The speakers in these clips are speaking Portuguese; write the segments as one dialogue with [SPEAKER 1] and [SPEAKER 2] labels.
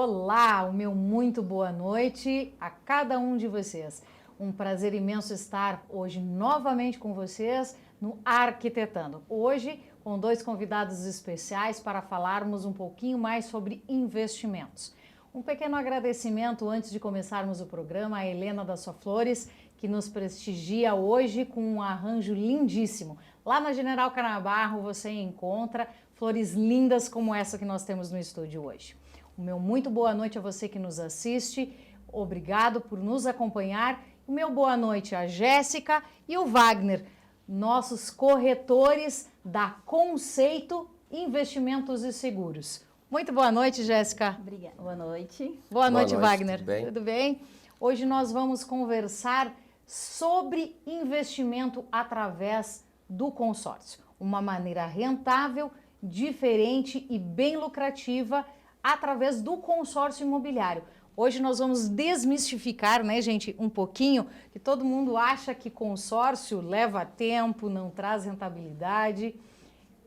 [SPEAKER 1] Olá, o meu muito boa noite a cada um de vocês. Um prazer imenso estar hoje novamente com vocês no Arquitetando. Hoje com dois convidados especiais para falarmos um pouquinho mais sobre investimentos. Um pequeno agradecimento antes de começarmos o programa à Helena da Só Flores, que nos prestigia hoje com um arranjo lindíssimo. Lá na General Canabarro você encontra flores lindas como essa que nós temos no estúdio hoje. O meu muito boa noite a você que nos assiste, obrigado por nos acompanhar. O meu boa noite a Jéssica e o Wagner, nossos corretores da Conceito Investimentos e Seguros. Muito boa noite, Jéssica.
[SPEAKER 2] Obrigada. Boa noite.
[SPEAKER 1] Boa noite, Wagner.
[SPEAKER 3] Tudo bem?
[SPEAKER 1] Tudo bem? Hoje nós vamos conversar sobre investimento através do consórcio. Uma maneira rentável, diferente e bem lucrativa através do consórcio imobiliário. Hoje nós vamos desmistificar, né, gente, um pouquinho, que todo mundo acha que consórcio leva tempo, não traz rentabilidade.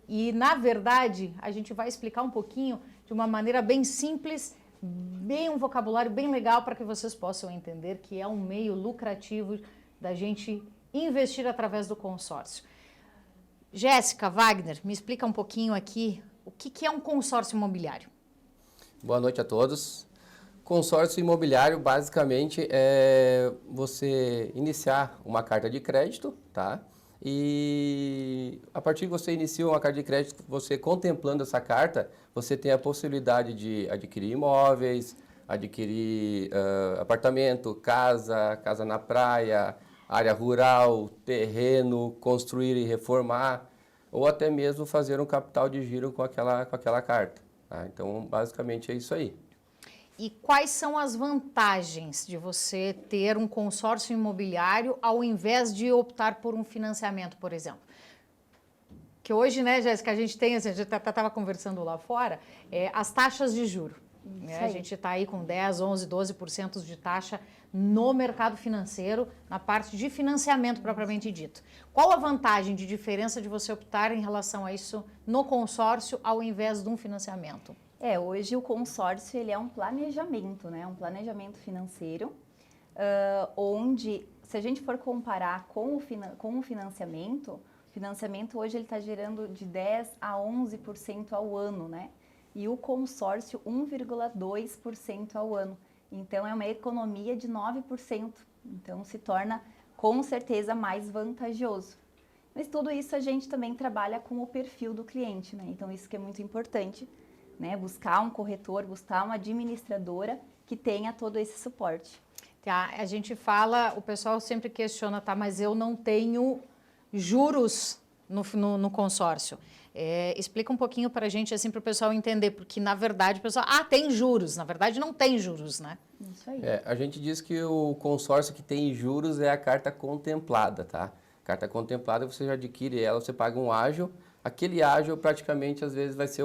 [SPEAKER 1] E, na verdade, a gente vai explicar um pouquinho de uma maneira bem simples, bem um vocabulário bem legal para que vocês possam entender que é um meio lucrativo da gente investir através do consórcio. Jéssica, Wagner, me explica um pouquinho aqui o que é um consórcio imobiliário.
[SPEAKER 3] Boa noite a todos. Consórcio imobiliário basicamente é você iniciar uma carta de crédito, tá? E a partir que você inicia uma carta de crédito, você contemplando essa carta, você tem a possibilidade de adquirir imóveis, adquirir apartamento, casa na praia, área rural, terreno, construir e reformar, ou até mesmo fazer um capital de giro com aquela carta. Tá? Então, basicamente é isso aí.
[SPEAKER 1] E quais são as vantagens de você ter um consórcio imobiliário ao invés de optar por um financiamento, por exemplo? Que hoje, né, Jéssica, a gente tem, assim, a gente estava conversando lá fora, as taxas de juros. Né? A gente está aí com 10, 11, 12% de taxa no mercado financeiro, na parte de financiamento propriamente dito. Qual a vantagem de diferença de você optar em relação a isso no consórcio ao invés de um financiamento?
[SPEAKER 2] Hoje o consórcio ele é um planejamento, né? Um planejamento financeiro, onde, se a gente for comparar com o financiamento hoje ele está gerando de 10 a 11% ao ano, né? E o consórcio 1,2% ao ano. Então, é uma economia de 9%. Então, se torna, com certeza, mais vantajoso. Mas tudo isso a gente também trabalha com o perfil do cliente, né? Então, isso que é muito importante, né? Buscar um corretor, buscar uma administradora que tenha todo esse suporte.
[SPEAKER 1] Tá, a gente fala, o pessoal sempre questiona, tá, mas eu não tenho juros no consórcio. Explica um pouquinho para a gente, assim, para o pessoal entender, porque na verdade o pessoal, tem juros, na verdade não tem juros, né?
[SPEAKER 2] Isso aí.
[SPEAKER 3] A gente diz que o consórcio que tem juros é a carta contemplada, tá? Carta contemplada você já adquire ela, você paga um ágio, aquele ágio praticamente às vezes vai ser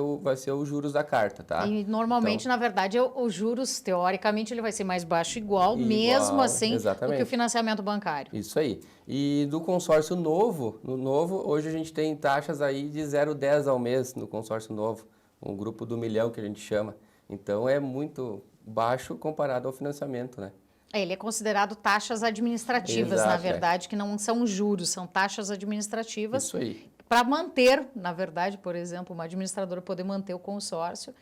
[SPEAKER 3] os juros da carta, tá?
[SPEAKER 1] E normalmente,
[SPEAKER 3] então,
[SPEAKER 1] na verdade, os juros, teoricamente, ele vai ser mais baixo mesmo assim,
[SPEAKER 3] exatamente,
[SPEAKER 1] do que o financiamento bancário.
[SPEAKER 3] Isso aí. E do consórcio novo, hoje a gente tem taxas aí de 0,10 ao mês no consórcio novo, um grupo do milhão que a gente chama. Então é muito baixo comparado ao financiamento, né?
[SPEAKER 1] Ele é considerado taxas administrativas,
[SPEAKER 3] Exato,
[SPEAKER 1] na verdade, que não são juros, são taxas administrativas.
[SPEAKER 3] Isso aí.
[SPEAKER 1] Para manter, na verdade, por exemplo, uma administradora poder manter o consórcio,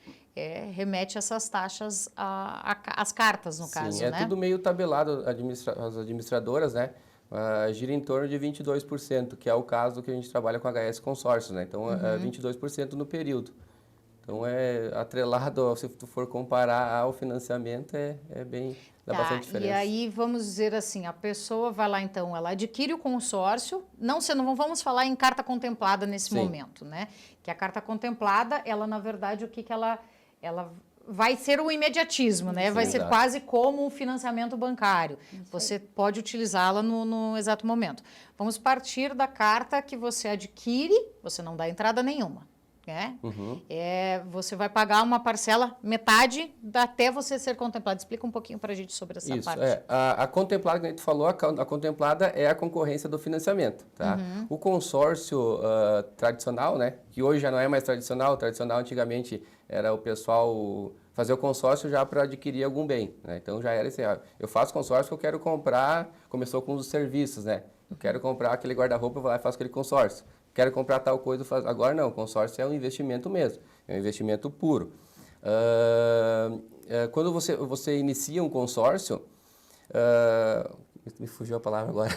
[SPEAKER 1] remete essas taxas às cartas, no caso,
[SPEAKER 3] Sim,
[SPEAKER 1] né?
[SPEAKER 3] tudo meio tabelado, as administradoras, né? Gira em torno de 22%, que é o caso que a gente trabalha com HS Consórcios, né? Então, é 22% no período. Então, atrelado, se tu for comparar ao financiamento, dá bastante diferença.
[SPEAKER 1] E aí, vamos dizer assim, a pessoa vai lá, então, ela adquire o consórcio, não vamos falar em carta contemplada nesse momento, né? Que a carta contemplada, ela, na verdade, o que ela vai ser o imediatismo, né?
[SPEAKER 3] Sim,
[SPEAKER 1] vai ser
[SPEAKER 3] exato.
[SPEAKER 1] quase como o financiamento bancário. Você pode utilizá-la no exato momento. Vamos partir da carta que você adquire, você não dá entrada nenhuma. Né? Você vai pagar uma parcela, metade, até você ser contemplado. Explica um pouquinho para a gente sobre essa parte.
[SPEAKER 3] A contemplada, que a gente falou, a contemplada é a concorrência do financiamento, tá? O consórcio tradicional, né, que hoje já não é mais tradicional, antigamente era o pessoal fazer o consórcio já para adquirir algum bem, né? Então já era assim, ó, eu faço consórcio que eu quero comprar, começou com os serviços, né? Eu quero comprar aquele guarda-roupa, eu vou lá e faço aquele consórcio. Quero comprar tal coisa, agora não, o consórcio é um investimento mesmo, é um investimento puro. Quando você inicia um consórcio, me fugiu a palavra agora.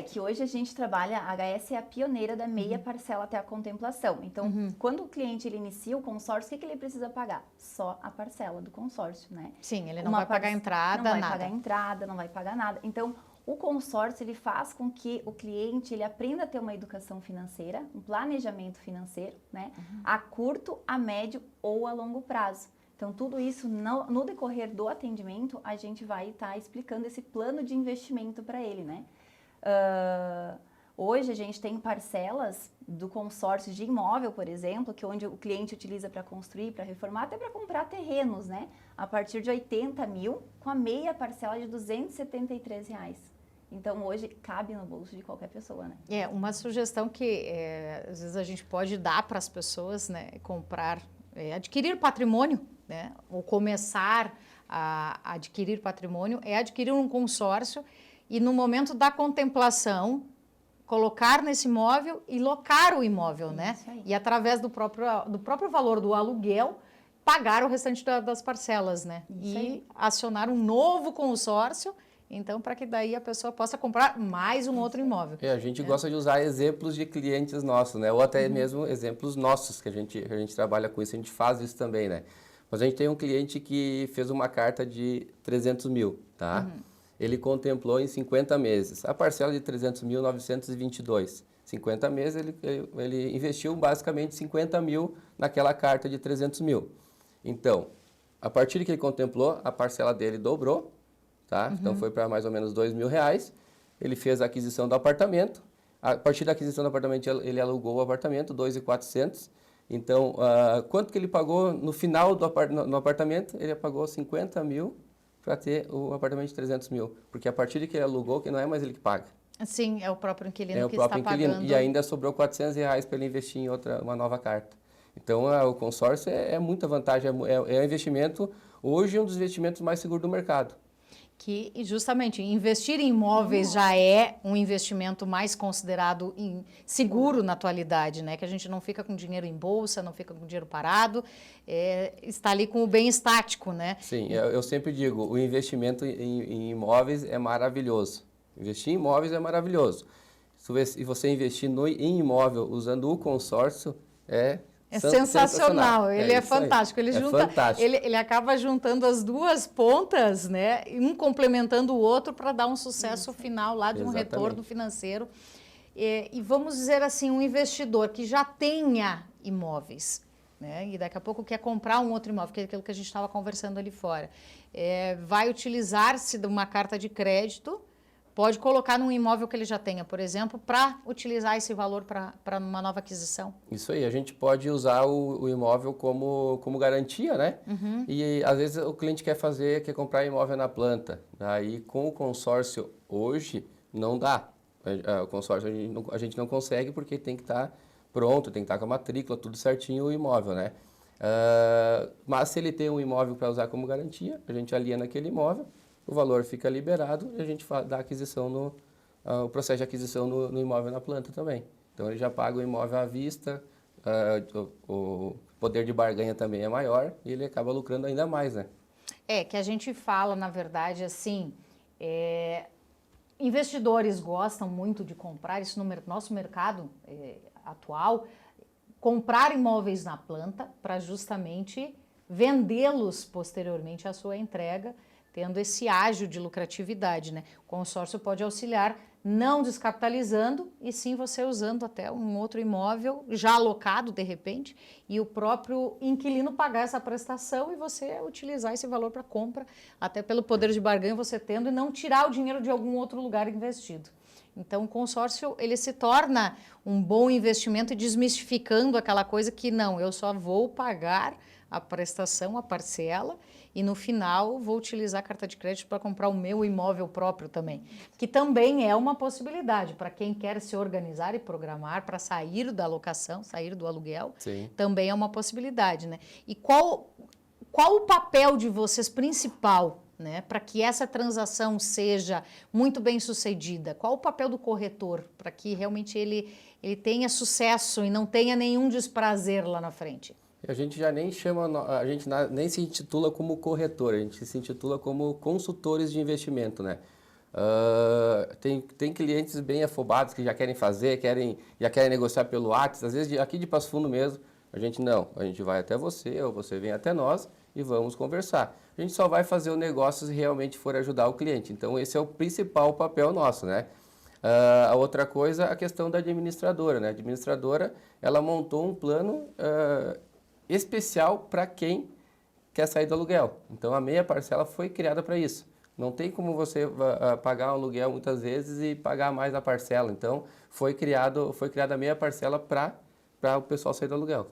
[SPEAKER 2] Que hoje a gente trabalha, a HS é a pioneira da meia parcela até a contemplação. Então, quando o cliente ele inicia o consórcio, o que ele precisa pagar? Só a parcela do consórcio, né?
[SPEAKER 1] Sim, ele não vai pagar entrada,
[SPEAKER 2] nada. Não vai
[SPEAKER 1] nada.
[SPEAKER 2] pagar entrada, não vai pagar nada. Então, o consórcio ele faz com que o cliente ele aprenda a ter uma educação financeira, um planejamento financeiro, né? A curto, a médio ou a longo prazo. Então, tudo isso, no decorrer do atendimento, a gente vai estar explicando esse plano de investimento para ele, né? Hoje, a gente tem parcelas do consórcio de imóvel, por exemplo, que onde o cliente utiliza para construir, para reformar, até para comprar terrenos, né? A partir de 80 mil, com a meia parcela de R$273. Então, hoje, cabe no bolso de qualquer pessoa, né?
[SPEAKER 1] Uma sugestão que, às vezes, a gente pode dar para as pessoas, né? Adquirir patrimônio, né? Ou começar a adquirir patrimônio, é adquirir um consórcio e no momento da contemplação colocar nesse imóvel e locar o imóvel, né? E através do próprio valor do aluguel pagar o restante das parcelas, né? E acionar um novo consórcio, então, para que daí a pessoa possa comprar mais um outro imóvel.
[SPEAKER 3] A gente gosta de usar exemplos de clientes nossos, né? Ou até mesmo exemplos nossos, que a gente trabalha com isso, a gente faz isso também, né? Mas a gente tem um cliente que fez uma carta de 300 mil, tá? Ele contemplou em 50 meses. A parcela de 300 mil, 922. 50 meses, ele investiu basicamente 50 mil naquela carta de 300 mil. Então, a partir que ele contemplou, a parcela dele dobrou, tá? Então, foi para mais ou menos R$2.000. Ele fez a aquisição do apartamento. A partir da aquisição do apartamento, ele alugou o apartamento, 2.400. Então, quanto que ele pagou no final no apartamento? Ele pagou 50 mil para ter o apartamento de 300 mil. Porque a partir de que ele alugou, que não é mais ele que paga.
[SPEAKER 1] Sim, é o próprio inquilino
[SPEAKER 3] É o
[SPEAKER 1] que
[SPEAKER 3] próprio
[SPEAKER 1] está
[SPEAKER 3] inquilino.
[SPEAKER 1] pagando.
[SPEAKER 3] E ainda sobrou R$400 para ele investir em uma nova carta. Então, o consórcio é muita vantagem. É um investimento, hoje, um dos investimentos mais seguros do mercado.
[SPEAKER 1] Que justamente investir em imóveis já é um investimento mais considerado seguro na atualidade, né? Que a gente não fica com dinheiro em bolsa, não fica com dinheiro parado, está ali com o bem estático, né?
[SPEAKER 3] Sim, eu sempre digo, o investimento em imóveis é maravilhoso. Investir em imóveis é maravilhoso. Se você investir em imóvel usando o consórcio, é
[SPEAKER 1] sensacional, ele é fantástico.
[SPEAKER 3] Fantástico.
[SPEAKER 1] Ele acaba juntando as duas pontas, né? Um complementando o outro para dar um sucesso final lá de um retorno financeiro. E vamos dizer assim, um investidor que já tenha imóveis, né? E daqui a pouco quer comprar um outro imóvel, que é aquilo que a gente estava conversando ali fora. Vai utilizar-se de uma carta de crédito. Pode colocar num imóvel que ele já tenha, por exemplo, para utilizar esse valor para uma nova aquisição.
[SPEAKER 3] Isso aí, a gente pode usar o imóvel como garantia, né? E às vezes o cliente quer comprar imóvel na planta. Daí com o consórcio hoje não dá. O consórcio a gente não consegue porque tem que estar pronto, tem que estar com a matrícula, tudo certinho o imóvel, né? Mas se ele tem um imóvel para usar como garantia, a gente aliena aquele imóvel, o valor fica liberado e a gente dá aquisição o processo de aquisição no imóvel na planta também. Então, ele já paga o imóvel à vista, o poder de barganha também é maior e ele acaba lucrando ainda mais, né?
[SPEAKER 1] Que a gente fala, na verdade, assim, investidores gostam muito de comprar, isso no nosso mercado atual, comprar imóveis na planta para justamente vendê-los posteriormente à sua entrega, tendo esse ágio de lucratividade, né? O consórcio pode auxiliar não descapitalizando e sim você usando até um outro imóvel já alocado de repente e o próprio inquilino pagar essa prestação e você utilizar esse valor para compra, até pelo poder de barganha você tendo e não tirar o dinheiro de algum outro lugar investido. Então, o consórcio, ele se torna um bom investimento desmistificando aquela coisa que não, eu só vou pagar a prestação, a parcela, e no final vou utilizar a carta de crédito para comprar o meu imóvel próprio também, que também é uma possibilidade para quem quer se organizar e programar para sair da locação, sair do aluguel,
[SPEAKER 3] Sim.
[SPEAKER 1] Também é uma possibilidade, né? E qual o papel de vocês principal, né, para que essa transação seja muito bem sucedida? Qual o papel do corretor para que realmente ele tenha sucesso e não tenha nenhum desprazer lá na frente?
[SPEAKER 3] A gente já nem chama, a gente nem se intitula como corretor, a gente se intitula como consultores de investimento, né? Tem clientes bem afobados que já querem fazer, já querem negociar pelo WhatsApp, às vezes aqui de Passo Fundo mesmo, a gente vai até você ou você vem até nós e vamos conversar. A gente só vai fazer o negócio se realmente for ajudar o cliente, então esse é o principal papel nosso, né? A outra coisa, a questão da administradora, né? A administradora, ela montou um plano especial para quem quer sair do aluguel. Então, a meia parcela foi criada para isso. Não tem como você pagar um aluguel muitas vezes e pagar mais a parcela. Então, foi criada a meia parcela para o pessoal sair do aluguel.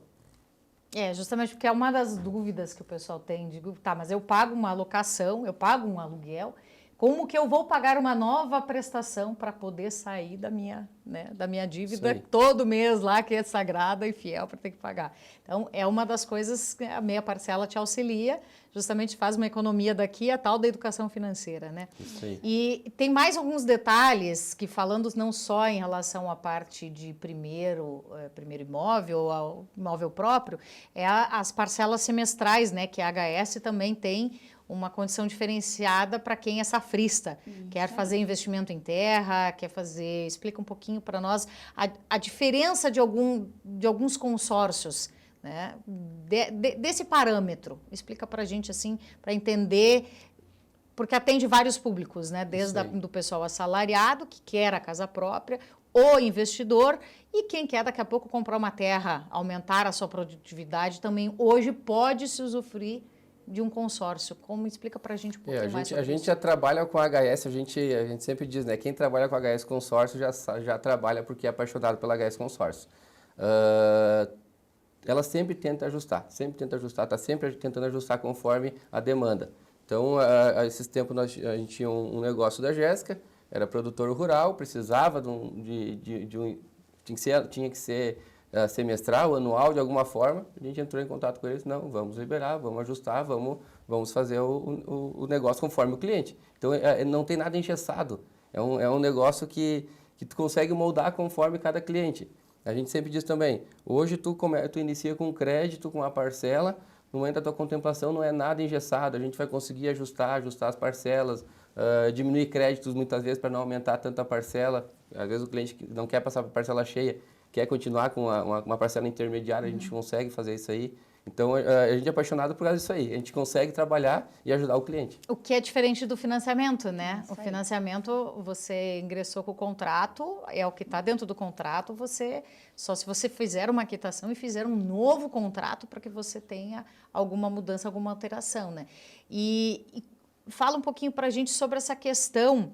[SPEAKER 1] Justamente porque é uma das dúvidas que o pessoal tem. Digo, tá, mas eu pago uma locação, eu pago um aluguel, como que eu vou pagar uma nova prestação para poder sair da minha dívida todo mês lá, que é sagrada e fiel para ter que pagar? Então, é uma das coisas que a meia parcela te auxilia, justamente faz uma economia daqui, a tal da educação financeira, né?
[SPEAKER 3] Isso aí.
[SPEAKER 1] E tem mais alguns detalhes que, falando não só em relação à parte de primeiro imóvel, ou ao imóvel próprio, as parcelas semestrais, né? Que a HS também tem uma condição diferenciada para quem é safrista, quer fazer investimento em terra, quer fazer... Explica um pouquinho para nós a diferença de alguns consórcios, né, desse parâmetro. Explica para a gente, assim, para entender, porque atende vários públicos, né, desde do pessoal assalariado, que quer a casa própria, o investidor e quem quer daqui a pouco comprar uma terra, aumentar a sua produtividade, também hoje pode se usufruir de um consórcio. Como explica pra gente um pouquinho mais sobre
[SPEAKER 3] a gente já trabalha com a HS, a gente sempre diz, né, quem trabalha com a HS Consórcio já trabalha porque é apaixonado pela HS Consórcio. Ela sempre tenta ajustar, está sempre tentando ajustar conforme a demanda. Então, há esses tempos a gente tinha um negócio da Jéssica, era produtor rural, precisava tinha que ser semestral, anual, de alguma forma. A gente entrou em contato com eles, não, vamos liberar, vamos ajustar, vamos fazer o negócio conforme o cliente. Então, não tem nada engessado, é um negócio que tu consegue moldar conforme cada cliente. A gente sempre diz também, hoje tu inicia com crédito, com a parcela, no momento da tua contemplação não é nada engessado, a gente vai conseguir ajustar as parcelas, diminuir créditos muitas vezes para não aumentar tanto a parcela. Às vezes o cliente não quer passar para parcela cheia, quer continuar com uma parcela intermediária, a gente consegue fazer isso aí. Então, a gente é apaixonado por causa disso aí. A gente consegue trabalhar e ajudar o cliente.
[SPEAKER 1] O que é diferente do financiamento, né? O financiamento, você ingressou com o contrato, é o que está dentro do contrato, só se você fizer uma quitação e fizer um novo contrato para que você tenha alguma mudança, alguma alteração, né? E fala um pouquinho para a gente sobre essa questão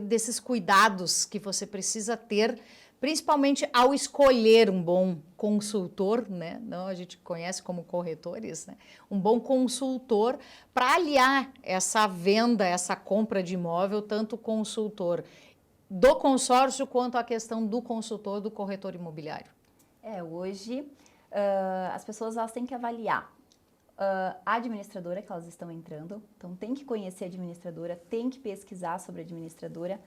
[SPEAKER 1] desses cuidados que você precisa ter, principalmente ao escolher um bom consultor, né? Não, a gente conhece como corretores, né? Um bom consultor para aliar essa venda, essa compra de imóvel, tanto o consultor do consórcio quanto a questão do consultor do corretor imobiliário.
[SPEAKER 2] Hoje as pessoas elas têm que avaliar a administradora que elas estão entrando, então tem que conhecer a administradora, tem que pesquisar sobre a administradora,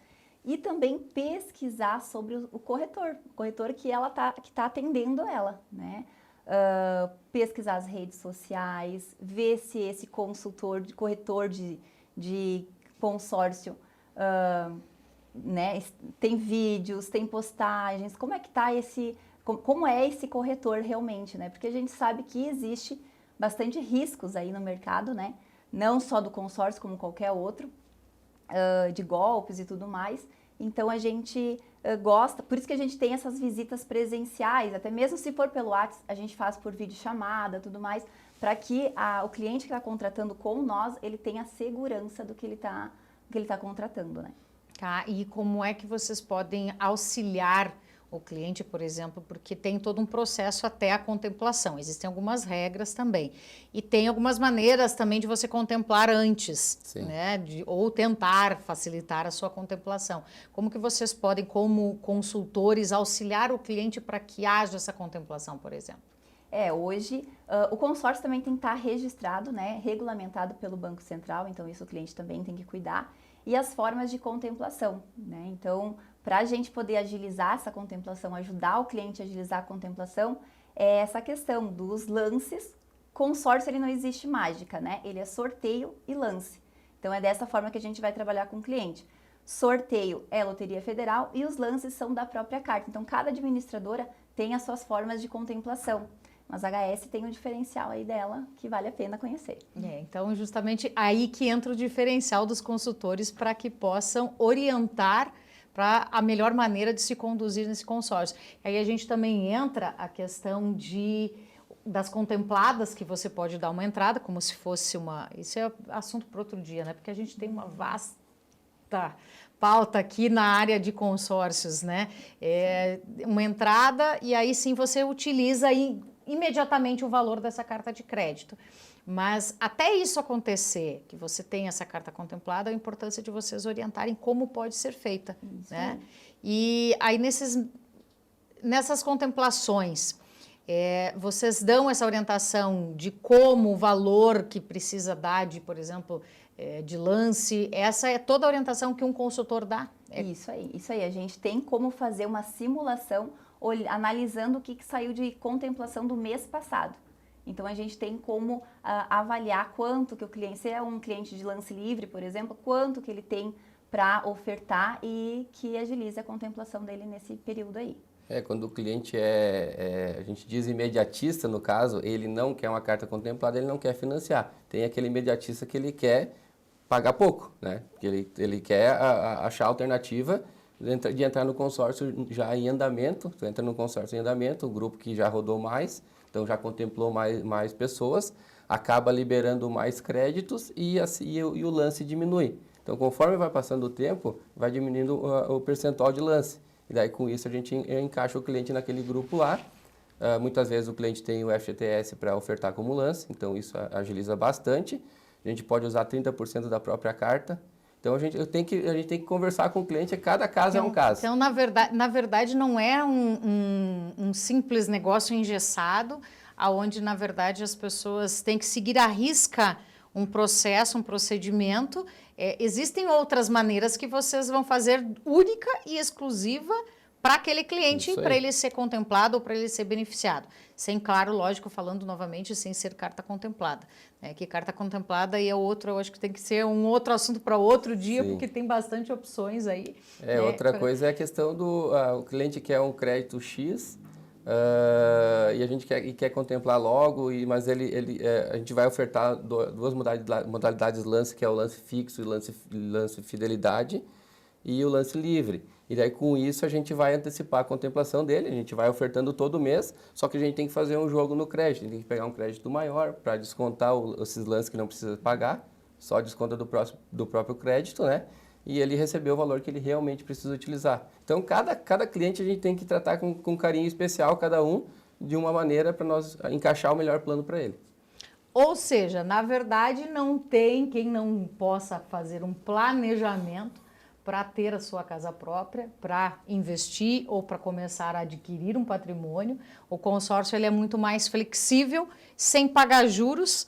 [SPEAKER 2] e também pesquisar sobre o corretor que está atendendo ela, né? Pesquisar as redes sociais, ver se esse corretor de consórcio, né, tem vídeos, tem postagens, como é que tá como é esse corretor realmente, né? Porque a gente sabe que existe bastante riscos aí no mercado, né? Não só do consórcio, como qualquer outro, de golpes e tudo mais. Então, a gente gosta, por isso que a gente tem essas visitas presenciais, até mesmo se for pelo WhatsApp, a gente faz por videochamada, tudo mais, para que o cliente que está contratando com nós, ele tenha segurança do que ele tá contratando, né?
[SPEAKER 1] Tá, e como é que vocês podem auxiliar o cliente, por exemplo, porque tem todo um processo até a contemplação. Existem algumas regras também. E tem algumas maneiras também de você contemplar antes, né? Ou tentar facilitar a sua contemplação. Como que vocês podem, como consultores, auxiliar o cliente para que haja essa contemplação, por exemplo?
[SPEAKER 2] Hoje o consórcio também tem que estar registrado, né, regulamentado pelo Banco Central, então isso o cliente também tem que cuidar. E as formas de contemplação, né? Então, para a gente poder agilizar essa contemplação, ajudar o cliente a agilizar a contemplação, é essa questão dos lances. Consórcio, ele não existe mágica, né? Ele é sorteio e lance. Então, é dessa forma que a gente vai trabalhar com o cliente. Sorteio é Loteria Federal e os lances são da própria carta. Então, cada administradora tem as suas formas de contemplação. Mas a HS tem um diferencial aí dela que vale a pena conhecer.
[SPEAKER 1] Então, justamente aí que entra o diferencial dos consultores para que possam orientar para a melhor maneira de se conduzir nesse consórcio. Aí a gente também entra a questão das contempladas, que você pode dar uma entrada, como se fosse uma... Isso é assunto para outro dia, né? Porque a gente tem uma vasta pauta aqui na área de consórcios, né? Uma entrada e aí sim você utiliza imediatamente o valor dessa carta de crédito. Mas até isso acontecer, que você tem essa carta contemplada, a importância de vocês orientarem como pode ser feita, né? E aí nessas contemplações, vocês dão essa orientação de como o valor que precisa dar de, por exemplo, de lance, essa é toda a orientação que um consultor dá?
[SPEAKER 2] Isso aí. A gente tem como fazer uma simulação analisando o que saiu de contemplação do mês passado. Então, a gente tem como avaliar quanto que o cliente, se é um cliente de lance livre, por exemplo, quanto que ele tem para ofertar e que agilize a contemplação dele nesse período aí.
[SPEAKER 3] Quando o cliente a gente diz imediatista, no caso, ele não quer uma carta contemplada, ele não quer financiar. Tem aquele imediatista que ele quer pagar pouco, né? Porque ele quer achar a alternativa de entrar no consórcio já em andamento. Tu entra no consórcio em andamento, o grupo que já rodou mais, então já contemplou mais pessoas, acaba liberando mais créditos e o lance diminui. Então, conforme vai passando o tempo, vai diminuindo o percentual de lance. E daí, com isso, a gente encaixa o cliente naquele grupo lá. Muitas vezes o cliente tem o FGTS para ofertar como lance, então isso agiliza bastante. A gente pode usar 30% da própria carta. Então, a gente tem que conversar com o cliente, cada caso é um caso.
[SPEAKER 1] Então, na verdade não é um simples negócio engessado, onde, na verdade, as pessoas têm que seguir à risca um processo, um procedimento. Existem outras maneiras que vocês vão fazer única e exclusiva para aquele cliente, para ele ser contemplado ou para ele ser beneficiado. Sem, claro, lógico, falando novamente, sem ser carta contemplada. Que carta contemplada aí eu acho que tem que ser um outro assunto para outro dia, porque tem bastante opções aí.
[SPEAKER 3] Outra coisa é a questão o cliente quer um crédito X e a gente quer contemplar logo, mas a gente vai ofertar duas modalidades de lance, que é o lance fixo e lance fidelidade e o lance livre. E daí, com isso, a gente vai antecipar a contemplação dele, a gente vai ofertando todo mês, só que a gente tem que fazer um jogo no crédito, a gente tem que pegar um crédito maior para descontar esses lances que não precisa pagar, só desconta do próprio crédito, né? E ele receber o valor que ele realmente precisa utilizar. Então, cada cliente a gente tem que tratar com carinho especial, cada um, de uma maneira para nós encaixar o melhor plano para ele.
[SPEAKER 1] Ou seja, na verdade, não tem quem não possa fazer um planejamento para ter a sua casa própria, para investir ou para começar a adquirir um patrimônio. O consórcio ele é muito mais flexível, sem pagar juros,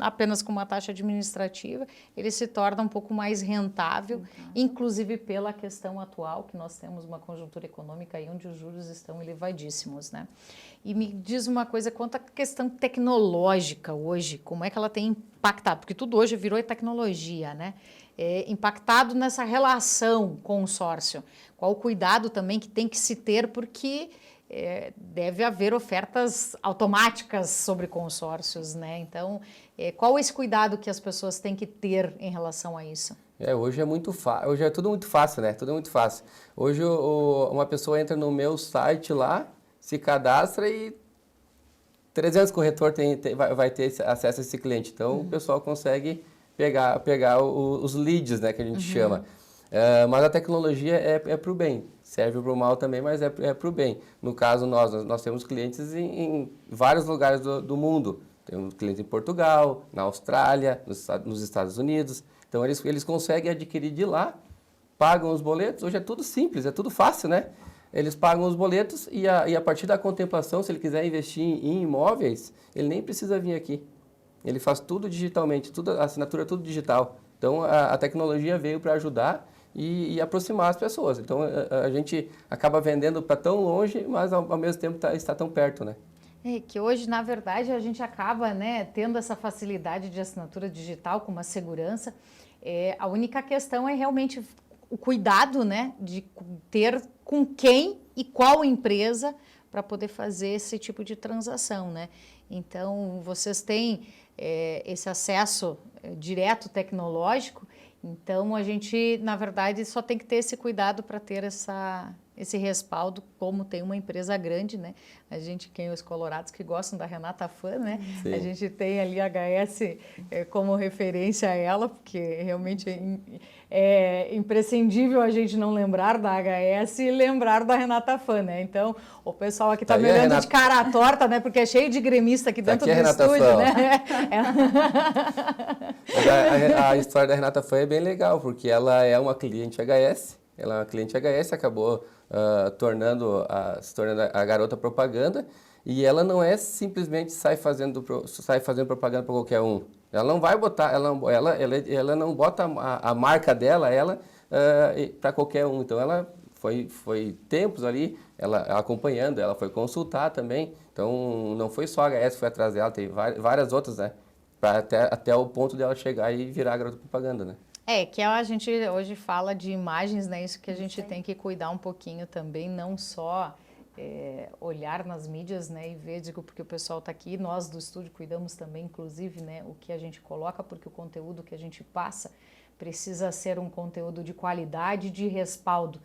[SPEAKER 1] apenas com uma taxa administrativa, ele se torna um pouco mais rentável, inclusive pela questão atual, que nós temos uma conjuntura econômica aí onde os juros estão elevadíssimos, né? E me diz uma coisa quanto à questão tecnológica hoje, como é que ela tem impactado? Porque tudo hoje virou tecnologia, né? Impactado nessa relação consórcio. Qual o cuidado também que tem que se ter, porque deve haver ofertas automáticas sobre consórcios, né? Então, qual esse cuidado que as pessoas têm que ter em relação a isso?
[SPEAKER 3] Hoje hoje é tudo muito fácil, né? Tudo muito fácil. Hoje uma pessoa entra no meu site lá, se cadastra e 300 corretores vai ter acesso a esse cliente. Então, o pessoal consegue pegar os leads, né, que a gente chama. Mas a tecnologia é para o bem. Serve para o mal também, mas é para o bem. No caso, nós temos clientes em vários lugares do mundo. Temos clientes em Portugal, na Austrália, nos Estados Unidos. Então, eles conseguem adquirir de lá, pagam os boletos. Hoje é tudo simples, é tudo fácil, né? eles pagam os boletos e a partir da contemplação, se ele quiser investir em imóveis, ele nem precisa vir aqui. Ele faz tudo digitalmente, a assinatura é tudo digital. Então, a tecnologia veio para ajudar e aproximar as pessoas. Então, a gente acaba vendendo para tão longe, mas ao mesmo tempo está tão perto, né?
[SPEAKER 1] É que hoje, na verdade, a gente acaba, né, tendo essa facilidade de assinatura digital com uma segurança. A única questão é realmente o cuidado, né, de ter com quem e qual empresa para poder fazer esse tipo de transação, né? Então, vocês têm esse acesso direto tecnológico, então a gente, na verdade, só tem que ter esse cuidado para ter esse respaldo, como tem uma empresa grande, né? A gente, os colorados que gostam da Renata Fã, né?
[SPEAKER 3] Sim.
[SPEAKER 1] A gente tem ali a HS como referência a ela, porque realmente é imprescindível a gente não lembrar da HS e lembrar da Renata Fã, né? Então, o pessoal aqui tá me olhando de cara torta, né? Porque é cheio de gremista aqui dentro do estúdio,
[SPEAKER 3] Fã,
[SPEAKER 1] né?
[SPEAKER 3] A história da Renata Fã é bem legal, porque ela é uma cliente HS, acabou se tornando a garota propaganda, e ela não é simplesmente sai fazendo propaganda para qualquer um. Ela não vai botar, ela não bota a marca dela, para qualquer um. Então ela foi tempos ali, ela acompanhando, ela foi consultar também. Então não foi só a HS que foi atrás dela, tem várias outras, né? Até o ponto dela chegar e virar a garota propaganda, né?
[SPEAKER 1] Que a gente hoje fala de imagens, né? Isso que a gente tem que cuidar um pouquinho também, não só olhar nas mídias, né? E ver, porque o pessoal está aqui, nós do estúdio cuidamos também, inclusive, né? O que a gente coloca, porque o conteúdo que a gente passa precisa ser um conteúdo de qualidade, de respaldo,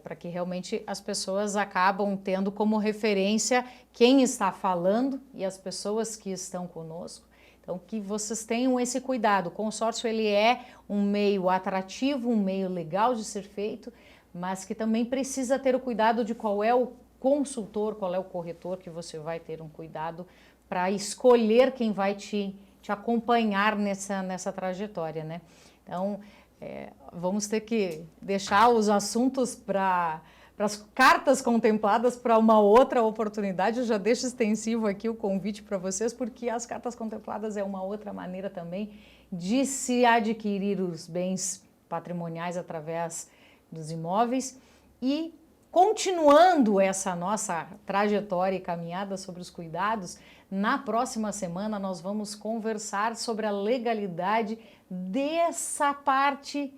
[SPEAKER 1] para que realmente as pessoas acabam tendo como referência quem está falando e as pessoas que estão conosco. Então, que vocês tenham esse cuidado. O consórcio, ele é um meio atrativo, um meio legal de ser feito, mas que também precisa ter o cuidado de qual é o consultor, qual é o corretor, que você vai ter um cuidado para escolher quem vai te acompanhar nessa trajetória, né? Então, vamos ter que deixar os assuntos para as cartas contempladas para uma outra oportunidade. Eu já deixo extensivo aqui o convite para vocês, porque as cartas contempladas é uma outra maneira também de se adquirir os bens patrimoniais através dos imóveis. E continuando essa nossa trajetória e caminhada sobre os cuidados, na próxima semana nós vamos conversar sobre a legalidade dessa parte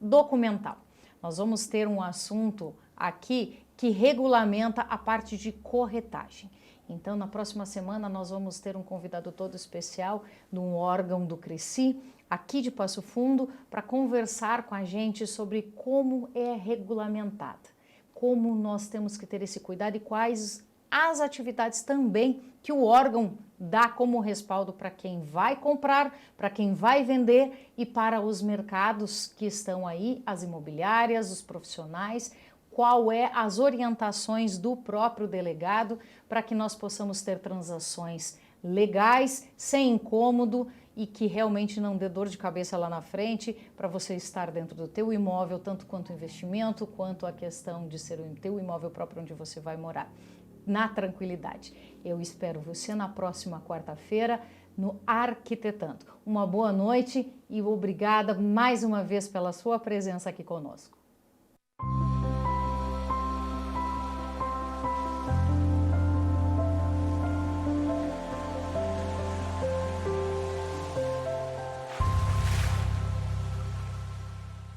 [SPEAKER 1] documental. Nós vamos ter um assunto aqui que regulamenta a parte de corretagem. Então, na próxima semana, nós vamos ter um convidado todo especial de um órgão do CRECI, aqui de Passo Fundo, para conversar com a gente sobre como é regulamentada, como nós temos que ter esse cuidado e quais as atividades também que o órgão dá como respaldo para quem vai comprar, para quem vai vender e para os mercados que estão aí, as imobiliárias, os profissionais, qual é as orientações do próprio delegado para que nós possamos ter transações legais, sem incômodo e que realmente não dê dor de cabeça lá na frente para você estar dentro do teu imóvel, tanto quanto investimento, quanto a questão de ser o teu imóvel próprio onde você vai morar, na tranquilidade. Eu espero você na próxima quarta-feira no Arquitetando. Uma boa noite e obrigada mais uma vez pela sua presença aqui conosco.